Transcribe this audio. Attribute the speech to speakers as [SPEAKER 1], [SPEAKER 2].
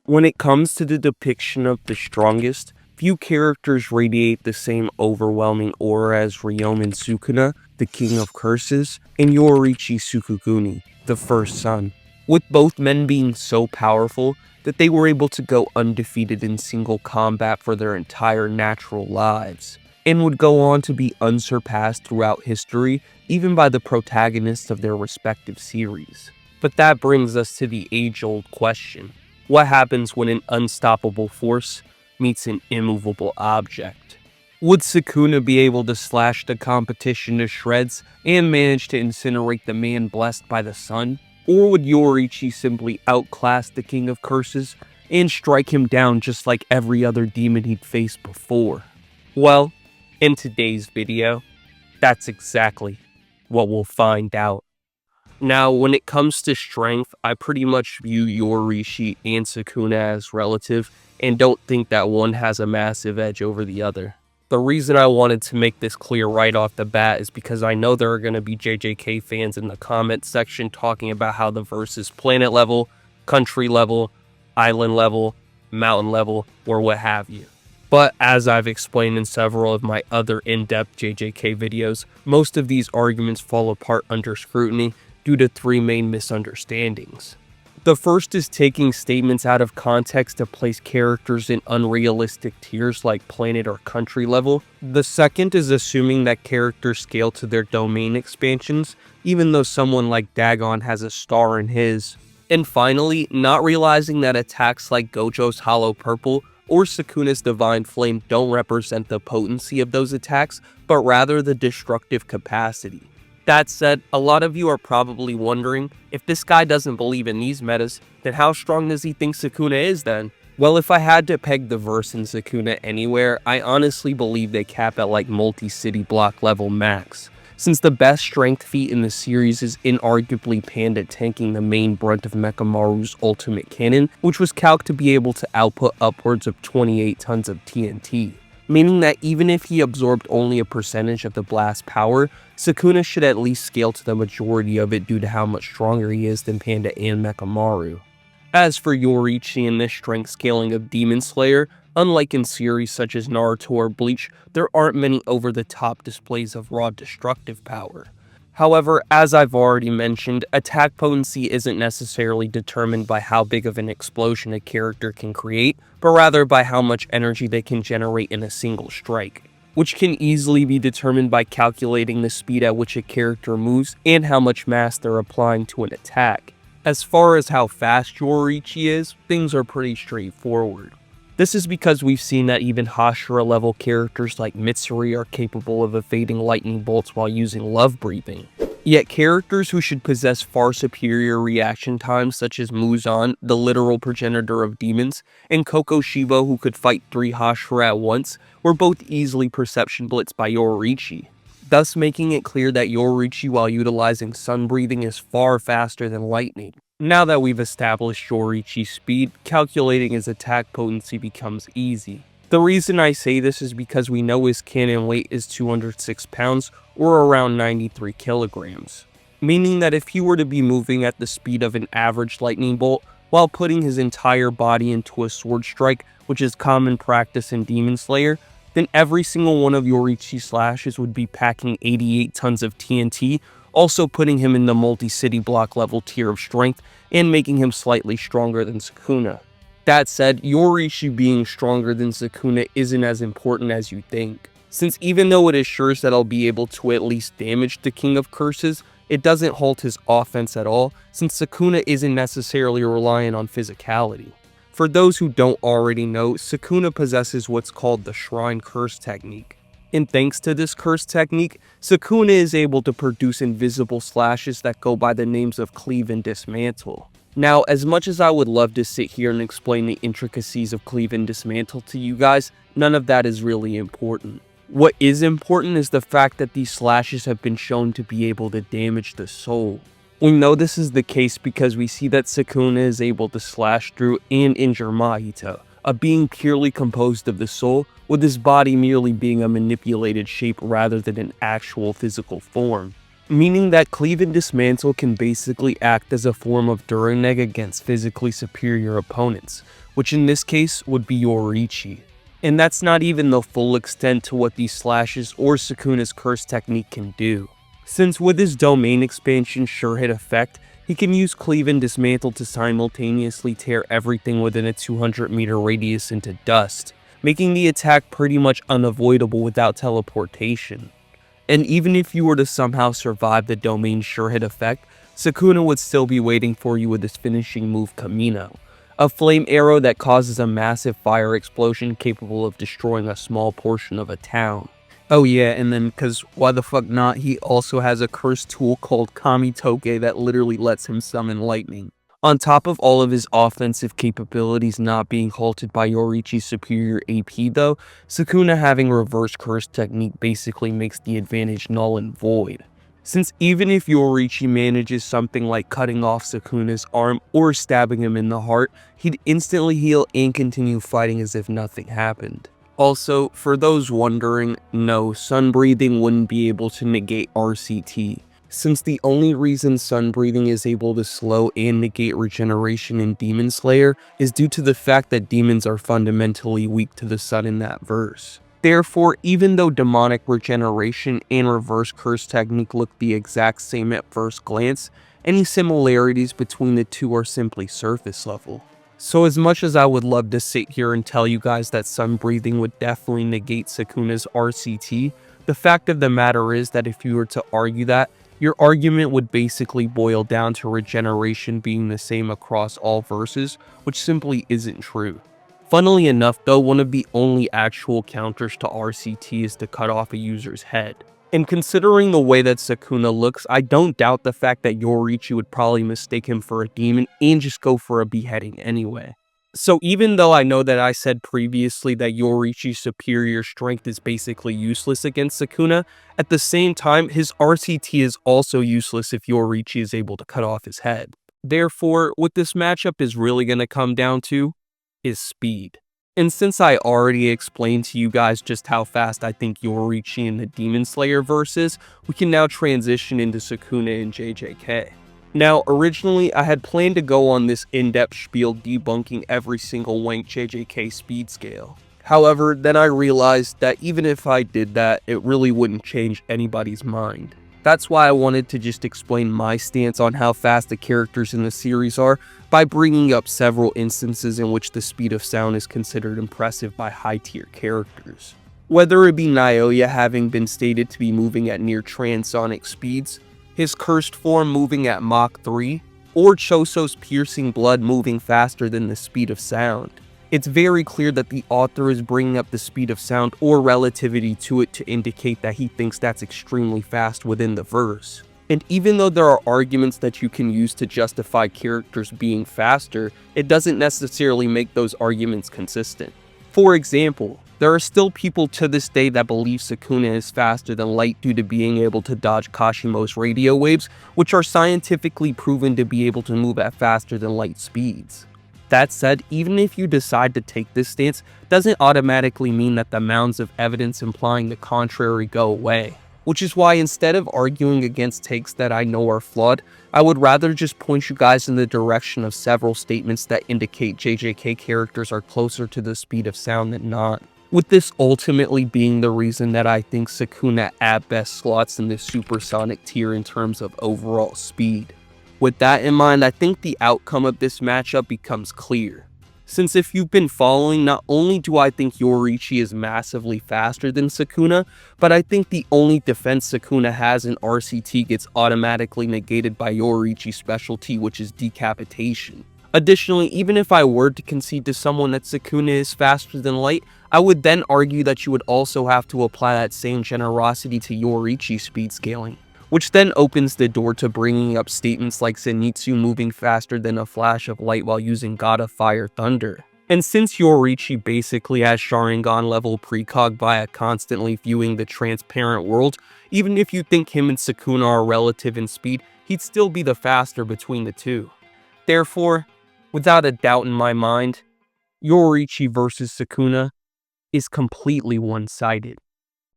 [SPEAKER 1] When it comes to the depiction of the strongest, few characters radiate the same overwhelming aura as Ryomen Sukuna, the King of Curses, and Yorichi Sukuguni, the First Son, with both men being so powerful that they were able to go undefeated in single combat for their entire natural lives, and would go on to be unsurpassed throughout history, even by the protagonists of their respective series. But that brings us to the age-old question. What happens when an unstoppable force meets an immovable object? Would Sukuna be able to slash the competition to shreds and manage to incinerate the man blessed by the sun? Or would Yorichi simply outclass the King of Curses and strike him down just like every other demon he'd faced before? Well, in today's video, that's exactly what we'll find out. Now, when it comes to strength, I pretty much view Yorichi and Sukuna as relative and don't think that one has a massive edge over the other. The reason I wanted to make this clear right off the bat is because I know there are going to be JJK fans in the comments section talking about how the verse is planet level, country level, island level, mountain level, or what have you. But as I've explained in several of my other in-depth JJK videos, most of these arguments fall apart under scrutiny due to three main misunderstandings. The first is taking statements out of context to place characters in unrealistic tiers like planet or country level. The second is assuming that characters scale to their domain expansions, even though someone like Dagon has a star in his. And finally, not realizing that attacks like Gojo's Hollow Purple or Sukuna's Divine Flame don't represent the potency of those attacks, but rather the destructive capacity. That said, a lot of you are probably wondering, if this guy doesn't believe in these metas, then how strong does he think Sukuna is then? Well, if I had to peg the verse in Sukuna anywhere, I honestly believe they cap at like multi-city block level max, since the best strength feat in the series is inarguably Panda tanking the main brunt of Mechamaru's ultimate cannon, which was calced to be able to output upwards of 28 tons of TNT. Meaning that even if he absorbed only a percentage of the blast power, Sukuna should at least scale to the majority of it due to how much stronger he is than Panda and Mechamaru. As for Yorichi and this strength scaling of Demon Slayer, unlike in series such as Naruto or Bleach, there aren't many over-the-top displays of raw destructive power. However, as I've already mentioned, attack potency isn't necessarily determined by how big of an explosion a character can create, but rather by how much energy they can generate in a single strike, which can easily be determined by calculating the speed at which a character moves and how much mass they're applying to an attack. As far as how fast Yorichi is, things are pretty straightforward. This is because we've seen that even Hashira level characters like Mitsuri are capable of evading lightning bolts while using love breathing. Yet characters who should possess far superior reaction times such as Muzan, the literal progenitor of demons, and Kokoshibo who could fight 3 Hashira at once, were both easily perception blitzed by Yorichi, thus making it clear that Yorichi while utilizing sun breathing is far faster than lightning. Now that we've established Yorichi's speed, calculating his attack potency becomes easy. The reason I say this is because we know his cannon weight is 206 pounds or around 93 kilograms. Meaning that if he were to be moving at the speed of an average lightning bolt while putting his entire body into a sword strike, which is common practice in Demon Slayer, then every single one of Yorichi's slashes would be packing 88 tons of TNT, also putting him in the multi-city block level tier of strength and making him slightly stronger than Sukuna. That said, Yorichi being stronger than Sukuna isn't as important as you think, since even though it assures that I'll be able to at least damage the King of Curses, it doesn't halt his offense at all, since Sukuna isn't necessarily reliant on physicality. For those who don't already know, Sukuna possesses what's called the Shrine Curse technique. And thanks to this curse technique, Sukuna is able to produce invisible slashes that go by the names of Cleave and Dismantle. Now, as much as I would love to sit here and explain the intricacies of Cleave and Dismantle to you guys, none of that is really important. What is important is the fact that these slashes have been shown to be able to damage the soul. We know this is the case because we see that Sukuna is able to slash through and injure Mahito, a being purely composed of the soul, with his body merely being a manipulated shape rather than an actual physical form. Meaning that Cleave and Dismantle can basically act as a form of Duranneg against physically superior opponents, which in this case would be Yorichi. And that's not even the full extent to what these slashes or Sukuna's curse technique can do. Since with his domain expansion sure hit effect, he can use Cleave and Dismantle to simultaneously tear everything within a 200-meter radius into dust, making the attack pretty much unavoidable without teleportation. And even if you were to somehow survive the domain sure hit effect, Sukuna would still be waiting for you with his finishing move Kamino, a flame arrow that causes a massive fire explosion capable of destroying a small portion of a town. Oh yeah, and then, cause why the fuck not, he also has a cursed tool called Kamitoge that literally lets him summon lightning. On top of all of his offensive capabilities not being halted by Yorichi's superior AP though, Sukuna having reverse curse technique basically makes the advantage null and void. Since even if Yorichi manages something like cutting off Sukuna's arm or stabbing him in the heart, he'd instantly heal and continue fighting as if nothing happened. Also, for those wondering, no, sun breathing wouldn't be able to negate RCT, since the only reason sun breathing is able to slow and negate regeneration in Demon Slayer is due to the fact that demons are fundamentally weak to the sun in that verse. Therefore, even though demonic regeneration and reverse curse technique look the exact same at first glance, any similarities between the two are simply surface level. So as much as I would love to sit here and tell you guys that sun breathing would definitely negate Sukuna's RCT, the fact of the matter is that if you were to argue that, your argument would basically boil down to regeneration being the same across all verses, which simply isn't true. Funnily enough though, one of the only actual counters to RCT is to cut off a user's head. And considering the way that Sukuna looks, I don't doubt the fact that Yorichi would probably mistake him for a demon and just go for a beheading anyway. So even though I know that I said previously that Yorichi's superior strength is basically useless against Sukuna, at the same time, his RCT is also useless if Yorichi is able to cut off his head. Therefore, what this matchup is really going to come down to is speed. And since I already explained to you guys just how fast I think Yorichi in the Demon Slayer versus, we can now transition into Sukuna and JJK. Now, originally, I had planned to go on this in-depth spiel debunking every single wank JJK speed scale. However, then I realized that even if I did that, it really wouldn't change anybody's mind. That's why I wanted to just explain my stance on how fast the characters in the series are by bringing up several instances in which the speed of sound is considered impressive by high-tier characters. Whether it be Naoya having been stated to be moving at near transonic speeds, his cursed form moving at Mach 3, or Choso's piercing blood moving faster than the speed of sound. It's very clear that the author is bringing up the speed of sound or relativity to it to indicate that he thinks that's extremely fast within the verse. And even though there are arguments that you can use to justify characters being faster, it doesn't necessarily make those arguments consistent. For example, there are still people to this day that believe Sukuna is faster than light due to being able to dodge Kashimo's radio waves, which are scientifically proven to be able to move at faster than light speeds. That said, even if you decide to take this stance, doesn't automatically mean that the mounds of evidence implying the contrary go away. Which is why instead of arguing against takes that I know are flawed, I would rather just point you guys in the direction of several statements that indicate JJK characters are closer to the speed of sound than not. With this ultimately being the reason that I think Sukuna at best slots in the supersonic tier in terms of overall speed. With that in mind, I think the outcome of this matchup becomes clear. Since if you've been following, not only do I think Yorichi is massively faster than Sukuna, but I think the only defense Sukuna has in RCT gets automatically negated by Yorichi's specialty, which is decapitation. Additionally, even if I were to concede to someone that Sukuna is faster than light, I would then argue that you would also have to apply that same generosity to Yorichi's speed scaling, which then opens the door to bringing up statements like Zenitsu moving faster than a flash of light while using God of Fire Thunder. And since Yorichi basically has Sharingan level precog via constantly viewing the transparent world, even if you think him and Sukuna are relative in speed, he'd still be the faster between the two. Therefore, without a doubt in my mind, Yorichi versus Sukuna is completely one-sided.